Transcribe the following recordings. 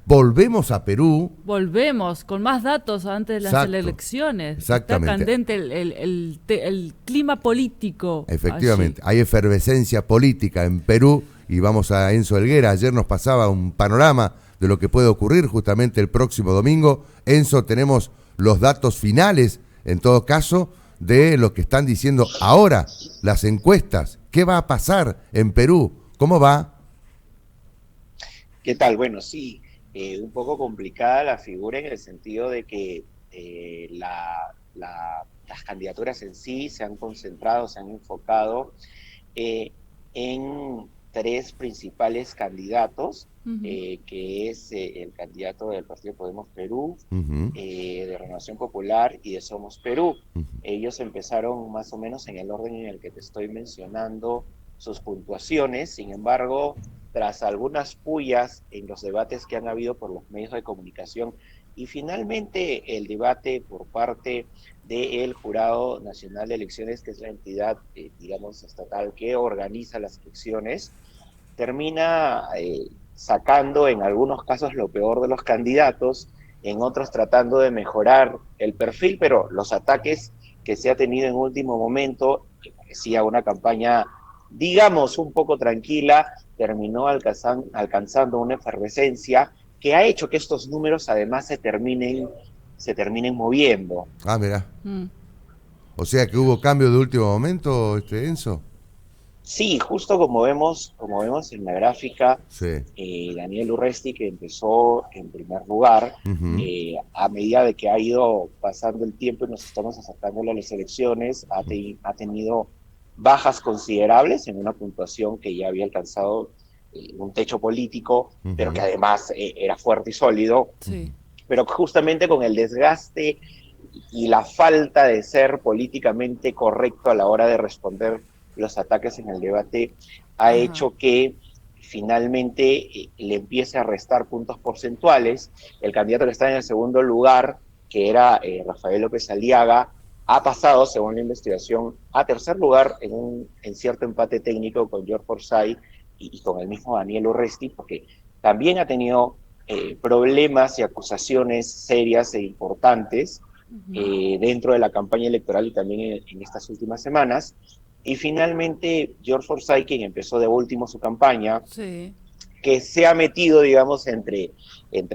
Volvemos a Perú. Volvemos con más datos antes de las Exacto, elecciones. exactamente. Está candente el clima político. Efectivamente, allí. hay efervescencia política en Perú y vamos a Enzo Helguera. Ayer nos pasaba un panorama de lo que puede ocurrir justamente el próximo domingo. Enzo, tenemos los datos finales, en todo caso, de lo que están diciendo ahora las encuestas. ¿Qué va a pasar en Perú? ¿Cómo va? ¿Qué tal? Bueno, sí, un poco complicada la figura en el sentido de que las candidaturas en sí se han concentrado, se han enfocado en tres principales candidatos, que es el candidato del Partido Podemos Perú, de Renovación Popular y de Somos Perú. Ellos empezaron más o menos en el orden en el que te estoy mencionando sus puntuaciones. Sin embargo, tras algunas pullas en los debates que han habido por los medios de comunicación y finalmente el debate por parte del Jurado Nacional de Elecciones, que es la entidad, digamos, estatal que organiza las elecciones, termina sacando en algunos casos lo peor de los candidatos, en otros tratando de mejorar el perfil, pero los ataques que se ha tenido en último momento, que parecía una campaña, digamos, un poco tranquila, terminó alcanzando una efervescencia que ha hecho que estos números además se terminen moviendo. Ah, mirá. O sea que hubo cambio de último momento, Enzo. Sí, justo como vemos en la gráfica, Sí. Daniel Urresti, que empezó en primer lugar, a medida de que ha ido pasando el tiempo y nos estamos acercando a las elecciones, ha tenido bajas considerables en una puntuación que ya había alcanzado un techo político, pero que además era fuerte y sólido, pero justamente con el desgaste y la falta de ser políticamente correcto a la hora de responder los ataques en el debate, ha hecho que finalmente le empiece a restar puntos porcentuales. El candidato que está en el segundo lugar, que era Rafael López Aliaga, ha pasado, según la investigación, a tercer lugar en cierto empate técnico con George Forsyth y con el mismo Daniel Urresti, porque también ha tenido problemas y acusaciones serias e importantes dentro de la campaña electoral y también en estas últimas semanas. Y finalmente George Forsyth, quien empezó de último su campaña, que se ha metido, digamos, entre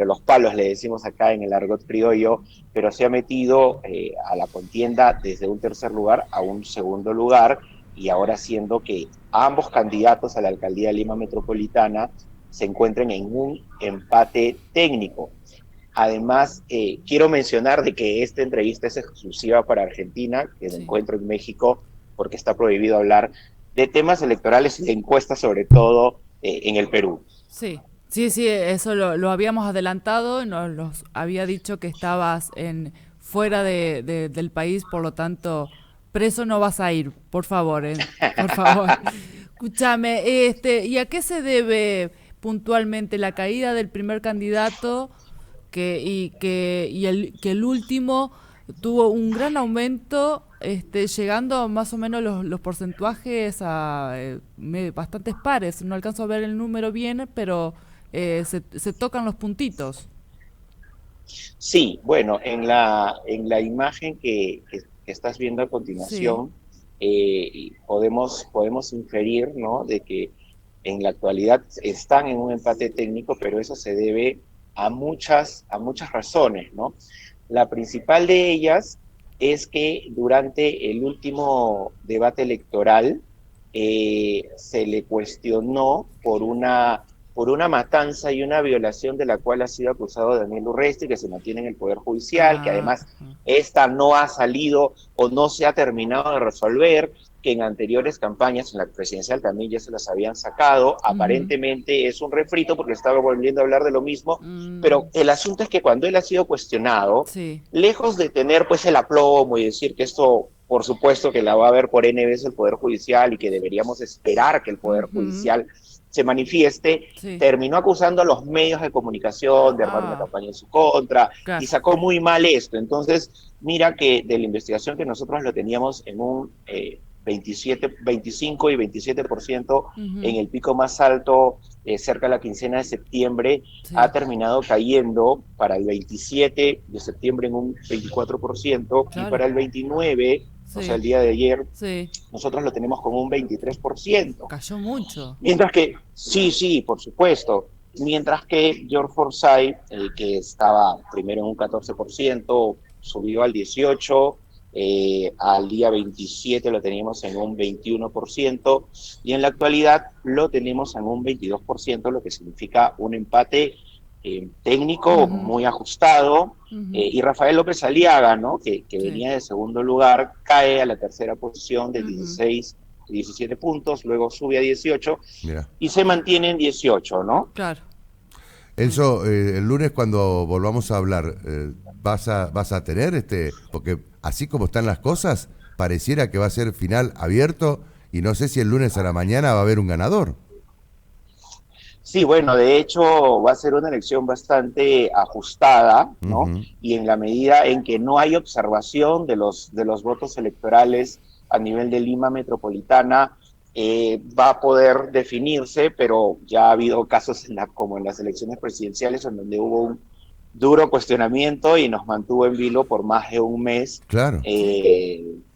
los palos, le decimos acá en el argot criollo, pero se ha metido a la contienda desde un tercer lugar a un segundo lugar, y ahora siendo que ambos candidatos a la alcaldía de Lima Metropolitana se encuentran en un empate técnico. Además, quiero mencionar de que esta entrevista es exclusiva para Argentina, que me encuentro en México, porque está prohibido hablar de temas electorales y de encuestas, sobre todo en el Perú. Sí, eso lo habíamos adelantado, nos había dicho que estabas fuera del país, por lo tanto, preso no vas a ir, por favor, por favor. Escúchame, ¿y a qué se debe puntualmente la caída del primer candidato que el último tuvo un gran aumento, llegando más o menos los porcentuajes a bastantes pares? No alcanzo a ver el número bien, pero se tocan los puntitos. Sí, bueno, en la imagen que estás viendo a continuación, podemos inferir, ¿no?, de que en la actualidad están en un empate técnico, pero eso se debe a muchas razones, ¿no? La principal de ellas es que durante el último debate electoral se le cuestionó por una matanza y una violación de la cual ha sido acusado Daniel Urresti, que se mantiene en el Poder Judicial, que además esta no ha salido o no se ha terminado de resolver, que en anteriores campañas, en la presidencial también ya se las habían sacado. Aparentemente es un refrito porque estaba volviendo a hablar de lo mismo, pero el asunto es que cuando él ha sido cuestionado, lejos de tener pues el aplomo y decir que esto, por supuesto que la va a ver por N veces el Poder Judicial y que deberíamos esperar que el Poder Judicial se manifieste, terminó acusando a los medios de comunicación de armar una campaña en su contra, y sacó muy mal esto. Entonces, mira que de la investigación que nosotros lo teníamos en un 25 y 27% en el pico más alto cerca de la quincena de septiembre, ha terminado cayendo para el 27 de septiembre en un 24%, y para el 29, o sea, el día de ayer, nosotros lo tenemos como un 23%. Cayó mucho. Mientras que, sí, por supuesto, mientras que George Forsyth, que estaba primero en un 14%, subió al 18%, al día 27 lo teníamos en un 21%, y en la actualidad lo tenemos en un 22%, lo que significa un empate técnico muy ajustado. Y Rafael López Aliaga, ¿no? que venía de segundo lugar, cae a la tercera posición de 17 puntos, luego sube a 18 y se mantiene en 18, ¿no? Claro. Enzo, el lunes cuando volvamos a hablar, vas a tener porque así como están las cosas, pareciera que va a ser final abierto, y no sé si el lunes a la mañana va a haber un ganador. Sí, bueno, de hecho va a ser una elección bastante ajustada, ¿no? Y en la medida en que no hay observación de los votos electorales a nivel de Lima metropolitana, va a poder definirse, pero ya ha habido casos como en las elecciones presidenciales, en donde hubo un duro cuestionamiento y nos mantuvo en vilo por más de un mes. Claro.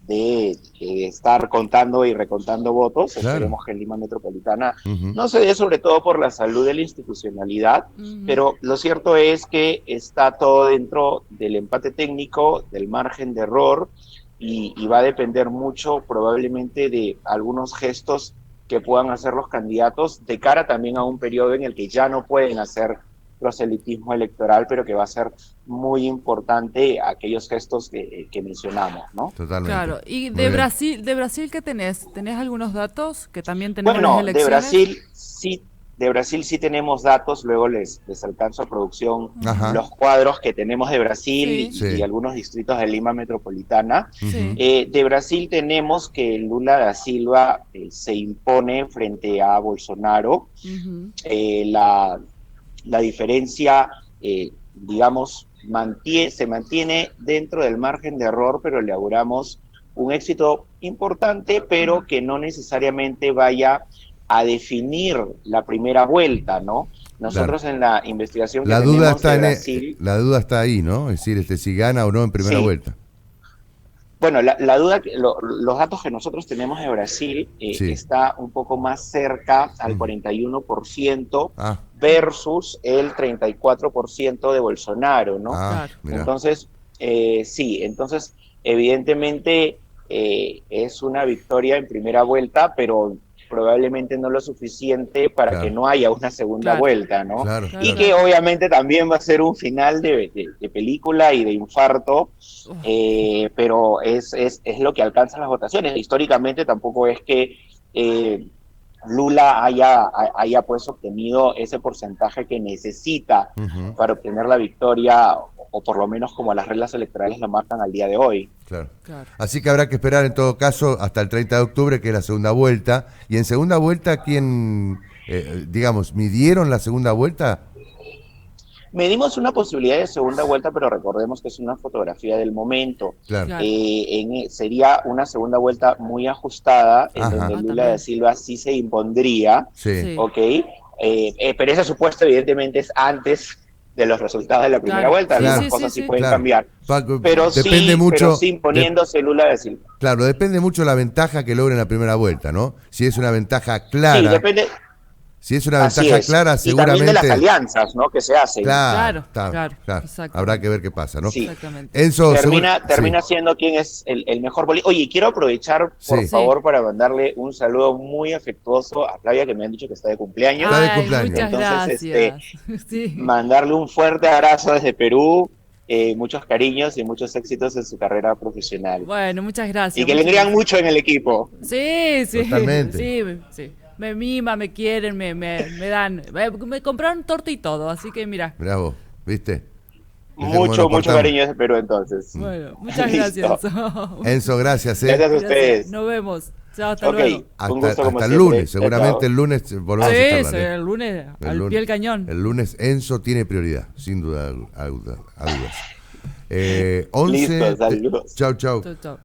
De estar contando y recontando votos. Claro. Esperemos que en Lima metropolitana no se dé, sobre todo por la salud de la institucionalidad, pero lo cierto es que está todo dentro del empate técnico, del margen de error, y va a depender mucho probablemente de algunos gestos que puedan hacer los candidatos de cara también a un periodo en el que ya no pueden hacer proselitismo electoral, pero que va a ser muy importante aquellos gestos que mencionamos, ¿no? Totalmente. Claro. ¿Y de Brasil qué tenés? ¿Tenés algunos datos? Que también tenemos las elecciones. De Brasil sí tenemos datos, luego les alcanzo a producción los cuadros que tenemos de Brasil y algunos distritos de Lima metropolitana. De Brasil tenemos que Lula da Silva se impone frente a Bolsonaro. La diferencia, digamos, se mantiene dentro del margen de error, pero le auguramos un éxito importante, pero que no necesariamente vaya a definir la primera vuelta, ¿no? Nosotros en la investigación que tenemos de Brasil... La duda está ahí, ¿no? Es decir, si gana o no en primera vuelta. Bueno, la duda, los datos que nosotros tenemos de Brasil está un poco más cerca al 41% versus el 34% de Bolsonaro, ¿no? Entonces, entonces evidentemente es una victoria en primera vuelta, pero probablemente no lo suficiente para que no haya una segunda vuelta, ¿no? Y que obviamente también va a ser un final de película y de infarto, pero es lo que alcanzan las votaciones. Históricamente tampoco es que Lula haya pues obtenido ese porcentaje que necesita para obtener la victoria, o por lo menos como las reglas electorales lo marcan al día de hoy. Claro. Así que habrá que esperar en todo caso hasta el 30 de octubre, que es la segunda vuelta. Y en segunda vuelta, ¿quién, midieron la segunda vuelta? Medimos una posibilidad de segunda vuelta, pero recordemos que es una fotografía del momento. Sería una segunda vuelta muy ajustada, en donde Lula da Silva sí se impondría, pero ese supuesto evidentemente es antes de los resultados de la primera vuelta. Las cosas sí pueden cambiar. Pero depende mucho, imponiéndose Lula da Silva. Claro, depende mucho la ventaja que logre en la primera vuelta, ¿no? Si es una ventaja clara. Sí, depende. Si es una ventaja clara, seguramente... Y también de las alianzas, ¿no?, que se hacen. Claro. Habrá que ver qué pasa, ¿no? Sí. Exactamente. Enzo, termina siendo quien es el mejor político. Oye, quiero aprovechar, por favor, para mandarle un saludo muy afectuoso a Flavia, que me han dicho que está de cumpleaños. Está de cumpleaños. Muchas gracias. Mandarle un fuerte abrazo desde Perú. Muchos cariños y muchos éxitos en su carrera profesional. Bueno, muchas gracias. Y que le crean mucho en el equipo. Sí. Totalmente. Sí. Me miman, me quieren, me dan. Me compraron torta y todo, así que mira. Mirá vos, ¿viste? Mucho cariño desde Perú, entonces. Bueno, muchas gracias. Enzo, gracias. Gracias a ustedes. Nos vemos. Chao, hasta luego. Hasta el lunes, seguramente el lunes volvemos a charlar. El lunes, al pie del cañón. El lunes Enzo tiene prioridad, sin duda a dudas. 11. Listo, saludos. Chau.